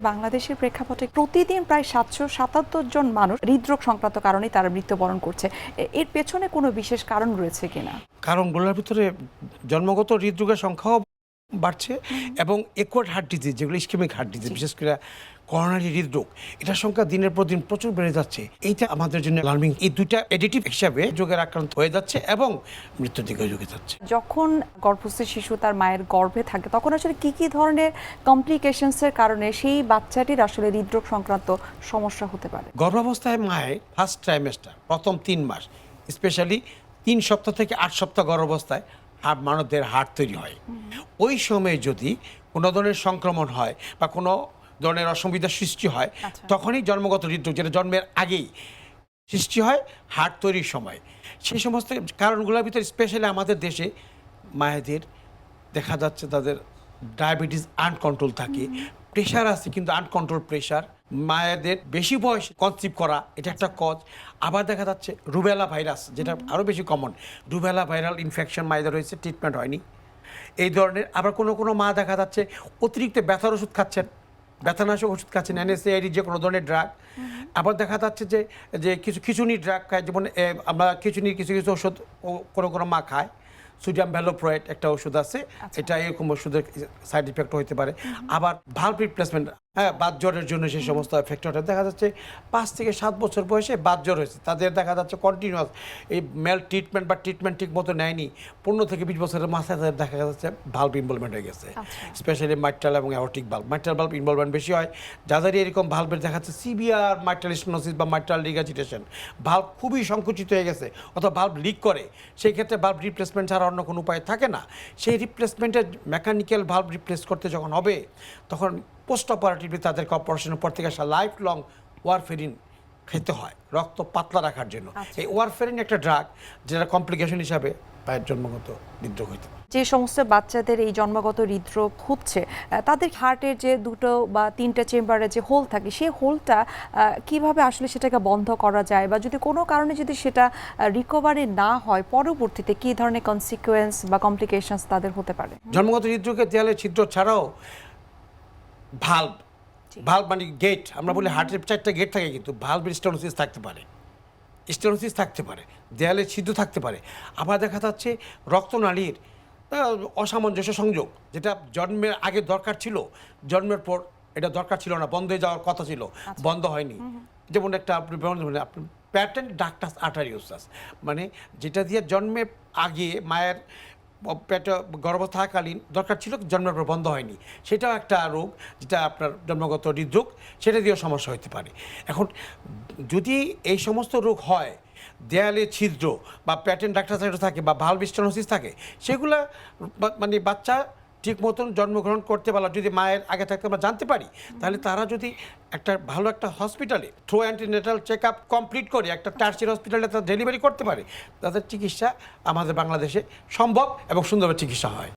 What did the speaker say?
বাংলাদেশের প্রেক্ষাপটে প্রতিদিন প্রায় ৭৭৭ জন মানুষ হৃদরোগ সংক্রান্ত কারণে তারা মৃত্যুবরণ করছে। এর পেছনে কোনো বিশেষ কারণ রয়েছে কিনা? কারণগুলোর ভিতরে জন্মগত হৃদরোগের সংখ্যাও বাড়ছে এবং অ্যাকুয়াট হার্ট ডিজিজ, যেগুলো ইসকেমিক হার্ট ডিজিজ, বিশেষ করে করোনারি হৃদরোগ, এটার সংখ্যা দিনের পর দিন প্রচুর বেড়ে যাচ্ছে। এইটা আমাদের জন্য অ্যালার্মিং। এই দুইটা এডিটিভ হিসাবে রোগের আক্রান্ত হয়ে যাচ্ছে এবং মৃত্যুর দিকে ঝুঁকে যাচ্ছে। যখন গর্ভস্থ শিশু তার মায়ের গর্ভে থাকে তখন আসলে কি ধরনের কমপ্লিকেশনসের কারণে সেই বাচ্চাটির আসলে হৃদরোগ সংক্রান্ত সমস্যা হতে পারে? গর্ভাবস্থায় মায়ের ফার্স্ট ট্রাইমেস্টার, প্রথম 3 মাস, স্পেশালি 3 সপ্তাহ থেকে 8 সপ্তাহ গর্ভাবস্থায় মানবদের হার্ট তৈরি হয়। ওই সময়ে যদি কোনো ধরনের সংক্রমণ হয় বা কোনো ধরনের অসুবিধার সৃষ্টি হয়, তখনই জন্মগত হৃদরোগ, যেটা জন্মের আগেই সৃষ্টি হয় হার্ট তৈরির সময়। সেই সমস্ত কারণগুলোর ভিতরে স্পেশালি আমাদের দেশে মায়েদের দেখা যাচ্ছে তাদের ডায়াবেটিস আনকন্ট্রোল থাকে, প্রেশার আছে কিন্তু আনকন্ট্রোল প্রেশার, মায়েদের বেশি বয়স কনসিভ করা, এটা একটা কজ। আবার দেখা যাচ্ছে রুবেলা ভাইরাস, যেটা আরও বেশি কমন, রুবেলা ভাইরাল ইনফেকশন মায়েদের হয়েছে, ট্রিটমেন্ট হয়নি, এই ধরনের। আবার কোনো মা দেখা যাচ্ছে অতিরিক্ত ব্যথার ওষুধ খাচ্ছেন, ব্যথানাশক ওষুধ খাচ্ছেন, NSAID যে কোনো ধরনের ড্রাগ। আবার দেখা যাচ্ছে যে কিছু খিচুনি ড্রাগ খায়, যেমন আমরা খিচুনির কিছু ওষুধ কোনো মা খায়, সোডিয়াম ভ্যালোপ্রয়েড একটা ওষুধ আছে, এটা এরকম ওষুধের সাইড ইফেক্ট হতে পারে। আবার ভালভ রিপ্লেসমেন্ট, বাত জ্বরের জন্য সেই সমস্ত এফেক্ট হয়। দেখা যাচ্ছে 5 থেকে 7 বছর বয়সে বাত জ্বর হয়েছে, তাদের দেখা যাচ্ছে কন্টিনিউয়াস এই মেল ট্রিটমেন্ট ঠিক মতো নেয়নি, 15 থেকে 20 বছরের মাথায় তাদের দেখা যাচ্ছে ভালভ ইনভলভমেন্ট হয়ে গেছে, স্পেশালি মাইট্রাল এবং aortic valve. Mitral valve involvement বেশি হয় যাদের এরকম ভালভের দেখা যাচ্ছে সিভিয়ার মাইট্রাল স্টেনোসিস বা মাইট্রাল রিগাজিটেশন, ভালভ খুবই সংকুচিত হয়ে গেছে অথবা ভালভ লিক করে, সেই ক্ষেত্রে ভালভ রিপ্লেসমেন্ট ছাড়া অন্য কোনো উপায় থাকে না। সেই রিপ্লেসমেন্টের মেকানিক্যাল ভালভ রিপ্লেস করতে যখন হবে, তখন পোস্ট অপারেটিভলি তাদেরকে অপারেশনের পর থেকে আসা লাইফ লং ওয়ারফেরিন খেতে হয় রক্ত পাতলা রাখার জন্য। এই ওয়ারফেরিন একটা ড্রাগ, যেটা কমপ্লিকেশন হিসাবে পায়ের জন্মগত হৃদরোগ হইতে পারে। যে সমস্ত বাচ্চাদের এই জন্মগত হৃদরোগ হচ্ছে, তাদের হার্টের যে 2 বা 3টে চেম্বারে যে হোল থাকে, সেই হোলটা কিভাবে আসলে সেটাকে বন্ধ করা যায়, বা যদি কোনো কারণে যদি সেটা রিকভারি না হয়, পরবর্তীতে কী ধরনের কনসিকুয়েন্স বা কমপ্লিকেশনস তাদের হতে পারে? জন্মগত হৃদরোগের দেয়ালে ছিদ্র ছাড়াও ভালভ মানে গেট, আমরা বলি হার্টের 4টা গেট থাকে, কিন্তু ভালভের স্টেনোসিস থাকতে পারে, দেয়ালে ছিদ্র থাকতে পারে। আবার দেখা যাচ্ছে রক্তনালীর অসামঞ্জস্য সংযোগ, যেটা জন্মের আগে দরকার ছিল, জন্মের পর এটা দরকার ছিল না, বন্ধ হয়ে যাওয়ার কথা ছিল, বন্ধ হয়নি। যেমন একটা আপনি প্যাটেন্ট ডাক্টাস আর্টারিওসাস, মানে যেটা দিয়ে জন্মের আগে মায়ের পেটে গর্ভস্থ থাকাকালীন দরকার ছিল, জন্মের পর বন্ধ হয়নি, সেটাও একটা রোগ, যেটা আপনার জন্মগত হৃদরোগ, সেটা দিয়েও সমস্যা হতে পারে। এখন যদি এই সমস্ত রোগ হয়, দেয়ালে ছিদ্র বা প্যাটেন্ট ডাক্তার থাকে বা ভালভ স্টেনোসিস থাকে, সেগুলো মানে বাচ্চা ঠিক মতন জন্মগ্রহণ করতে পারলে, যদি মায়ের আগে থাকতে আমরা জানতে পারি, তাহলে তারা যদি একটা ভালো একটা হসপিটালে through antenatal check up complete করে একটা টার্সিয়ারি হসপিটালে তারা ডেলিভারি করতে পারে, তাদের চিকিৎসা আমাদের বাংলাদেশে সম্ভব এবং সুন্দরভাবে চিকিৎসা হয়।